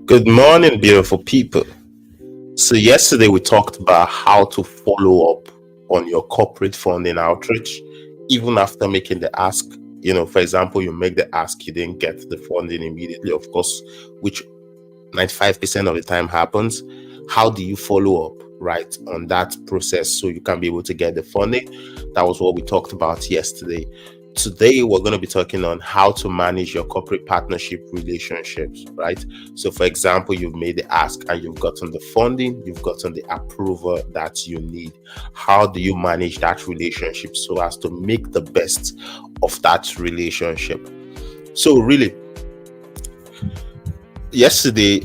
Good morning, beautiful people. So, yesterday we talked about how to follow up on your corporate funding outreach, even after making the ask. For example, you make the ask, you didn't get the funding immediately, of course, which 95% of the time happens. How do you follow up, right, on that process so you can be able to get the funding? That was what we talked about yesterday. Today, we're going to be talking on how to manage your corporate partnership relationships, right? So, for example, you've made the ask and you've gotten the funding, you've gotten the approval that you need. How do you manage that relationship so as to make the best of that relationship? So, really, yesterday,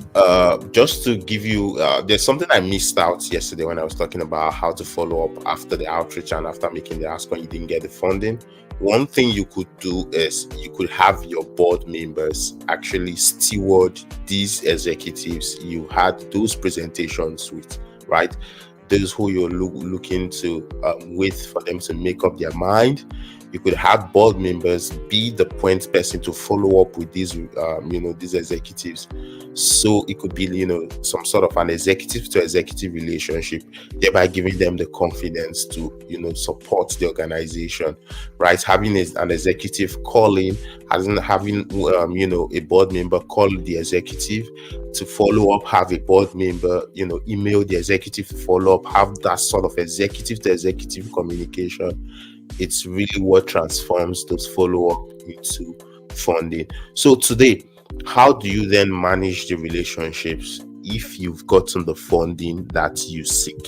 just to give you, there's something I missed out yesterday when I was talking about how to follow up after the outreach and after making the ask when you didn't get the funding. One thing you could do is you could have your board members actually steward these executives you had those presentations with, right? Those who you're looking to wait for them to make up their mind. You could have board members be the point person to follow up with these executives. So it could be some sort of an executive to executive relationship, thereby giving them the confidence to support the organization, right? Having an executive calling, having a board member call the executive to follow up, have a board member email the executive to follow up, have that sort of executive to executive communication. It's really what transforms those follow-up into funding. So today, how do you then manage the relationships if you've gotten the funding that you seek?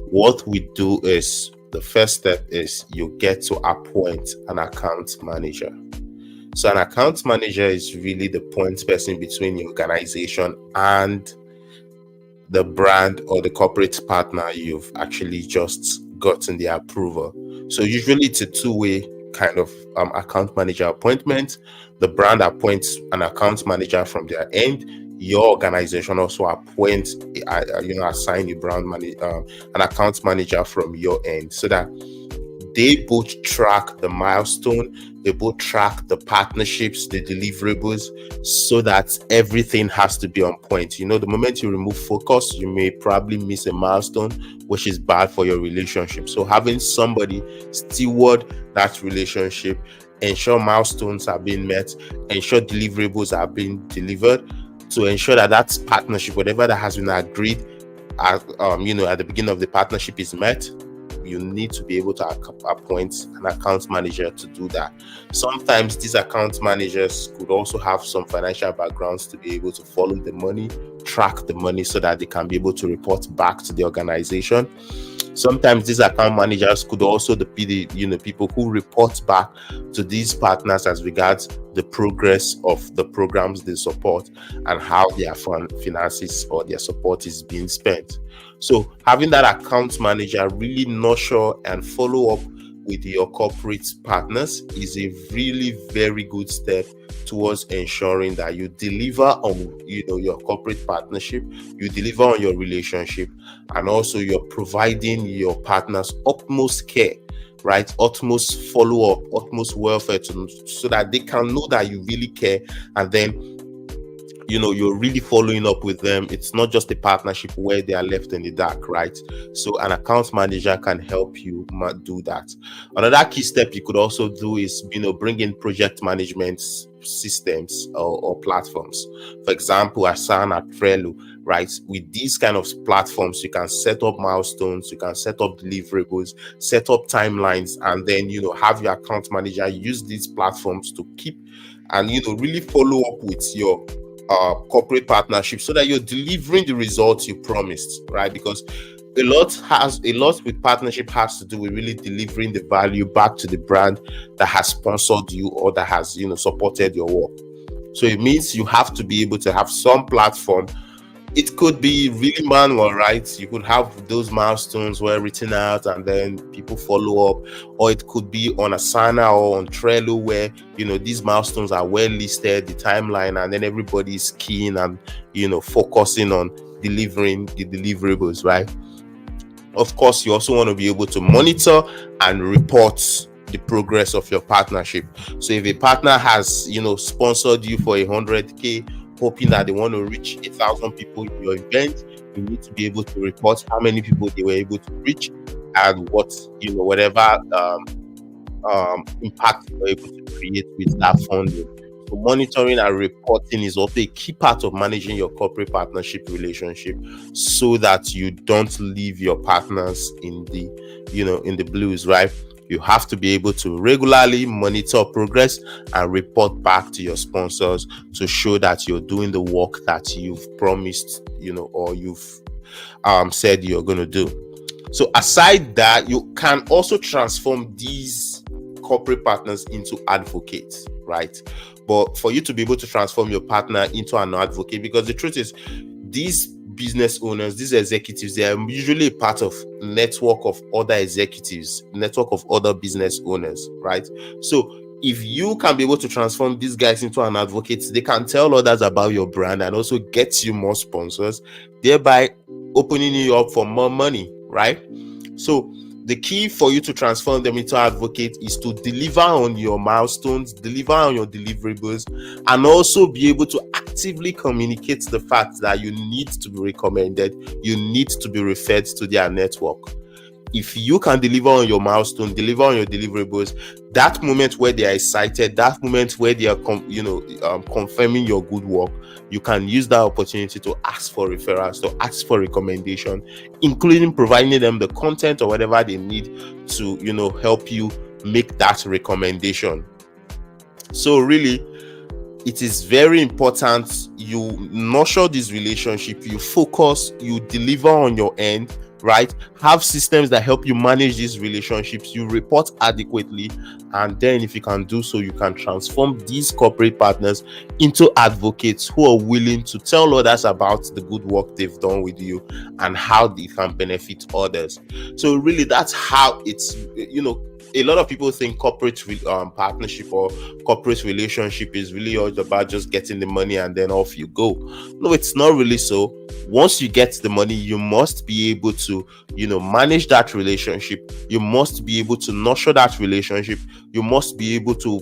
What we do is, the first step is you get to appoint an account manager. So an account manager is really the point person between your organization and the brand or the corporate partner you've actually just gotten the approval. So usually it's a two-way kind of account manager appointment. The brand appoints an account manager from their end. Your organization also appoints, assign a an account manager from your end, so that they both track the milestone, they both track the partnerships, the deliverables, so that everything has to be on point. The moment you remove focus, you may probably miss a milestone, which is bad for your relationship. So having somebody steward that relationship, ensure milestones are being met, ensure deliverables are being delivered, to ensure that partnership, whatever that has been agreed at the beginning of the partnership, is met. You need to be able to appoint an account manager to do that. Sometimes these account managers could also have some financial backgrounds to be able to follow the money, track the money, so that they can be able to report back to the organization. Sometimes these account managers could also be the people who report back to these partners as regards the progress of the programs they support and how their finances or their support is being spent. So having that account manager really nurture and follow up with your corporate partners is a really very good step towards ensuring that you deliver on your corporate partnership, you deliver on your relationship, and also you're providing your partners utmost care, right? Utmost follow-up, utmost welfare, so that they can know that you really care, and then you're really following up with them. It's not just a partnership where they are left in the dark, right? So an account manager can help you do that. Another key step you could also do is bring in project management systems or platforms. For example, Asana, Trello, right? With these kind of platforms, you can set up milestones, you can set up deliverables, set up timelines, and then have your account manager use these platforms to keep and really follow up with your corporate partnership, so that you're delivering the results you promised, right? Because a lot with partnership has to do with really delivering the value back to the brand that has sponsored you or that has supported your work. So it means you have to be able to have some platform. It could be really manual, right? You could have those milestones were written out and then people follow up, or it could be on Asana or on Trello where these milestones are well listed, the timeline, and then everybody is keen and focusing on delivering the deliverables, right? Of course, you also want to be able to monitor and report the progress of your partnership. So if a partner has sponsored you for 100k hoping that they want to reach 1,000 people in your event. You need to be able to report how many people they were able to reach and what, whatever impact you were able to create with that funding. So monitoring and reporting is also a key part of managing your corporate partnership relationship, so that you don't leave your partners in the blues, right? You have to be able to regularly monitor progress and report back to your sponsors to show that you're doing the work that you've promised, or you've said you're going to do. So aside that, you can also transform these corporate partners into advocates, right? But for you to be able to transform your partner into an advocate, because the truth is, these business owners, these executives, they are usually a part of network of other executives, network of other business owners, right? So if you can be able to transform these guys into an advocate, they can tell others about your brand and also get you more sponsors, thereby opening you up for more money, right? So the key for you to transform them into advocate is to deliver on your milestones, deliver on your deliverables, and also be able to actively communicate the fact that you need to be recommended, you need to be referred to their network. If you can deliver on your milestone, deliver on your deliverables, that moment where they are excited, that moment where they are confirming your good work, you can use that opportunity to ask for referrals, to ask for recommendation, including providing them the content or whatever they need to help you make that recommendation. So really, it is very important you nurture this relationship, you focus, you deliver on your end, right? Have systems that help you manage these relationships, you report adequately, and then if you can do so, you can transform these corporate partners into advocates who are willing to tell others about the good work they've done with you and how they can benefit others. So really, that's how it's, a lot of people think corporate partnership or corporate relationship is really all about just getting the money and then off you go. No, it's not really so. Once you get the money, you must be able to manage that relationship. You must be able to nurture that relationship. You must be able to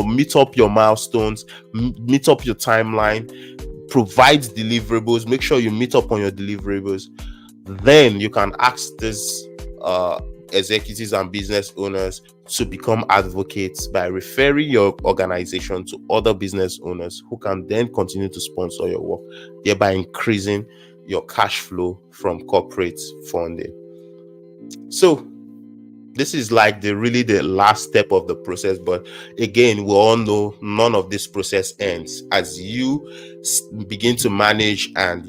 meet up your milestones, meet up your timeline, provide deliverables, make sure you meet up on your deliverables. Then you can ask this executives and business owners to become advocates by referring your organization to other business owners who can then continue to sponsor your work, thereby increasing your cash flow from corporate funding. So this is like the last step of the process, but again, we all know none of this process ends. As you begin to manage and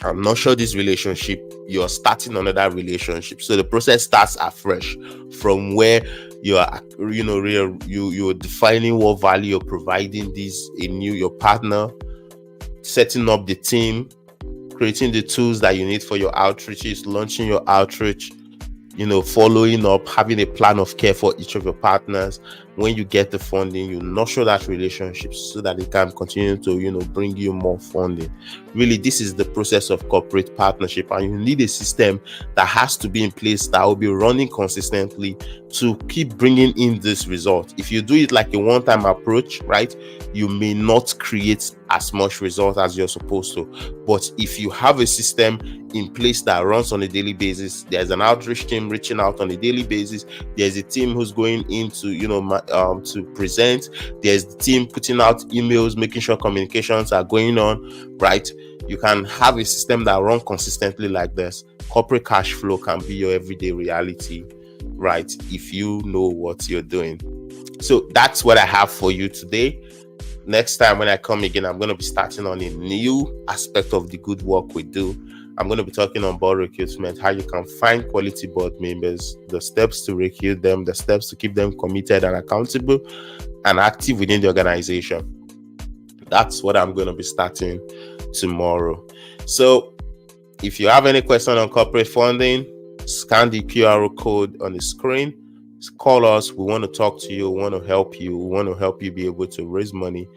I'm not sure this relationship, you're starting another relationship. So the process starts afresh from where you're you're defining what value you're providing your partner, setting up the team, creating the tools that you need for your outreaches, launching your outreach, following up, having a plan of care for each of your partners. When you get the funding, you nurture that relationship so that it can continue to bring you more funding. Really, this is the process of corporate partnership, and you need a system that has to be in place that will be running consistently to keep bringing in this result. If you do it like a one-time approach, right, you may not create as much result as you're supposed to. But if you have a system in place that runs on a daily basis, there's an outreach team reaching out on a daily basis, there's a team who's going into to present, there's the team putting out emails, making sure communications are going on, right? You can have a system that runs consistently like this. Corporate cash flow can be your everyday reality, right, if you know what you're doing. So that's what I have for you today. Next time when I come again, I'm going to be starting on a new aspect of the good work we do. I'm going to be talking on board recruitment, how you can find quality board members, the steps to recruit them, the steps to keep them committed and accountable and active within the organization. That's what I'm going to be starting tomorrow. So if you have any question on corporate funding, scan the QR code on the screen. Call us. We want to talk to you. We want to help you. We want to help you be able to raise money,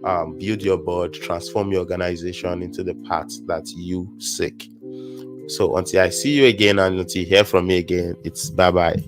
build your board, transform your organization into the path that you seek. So until I see you again and until you hear from me again, it's bye-bye.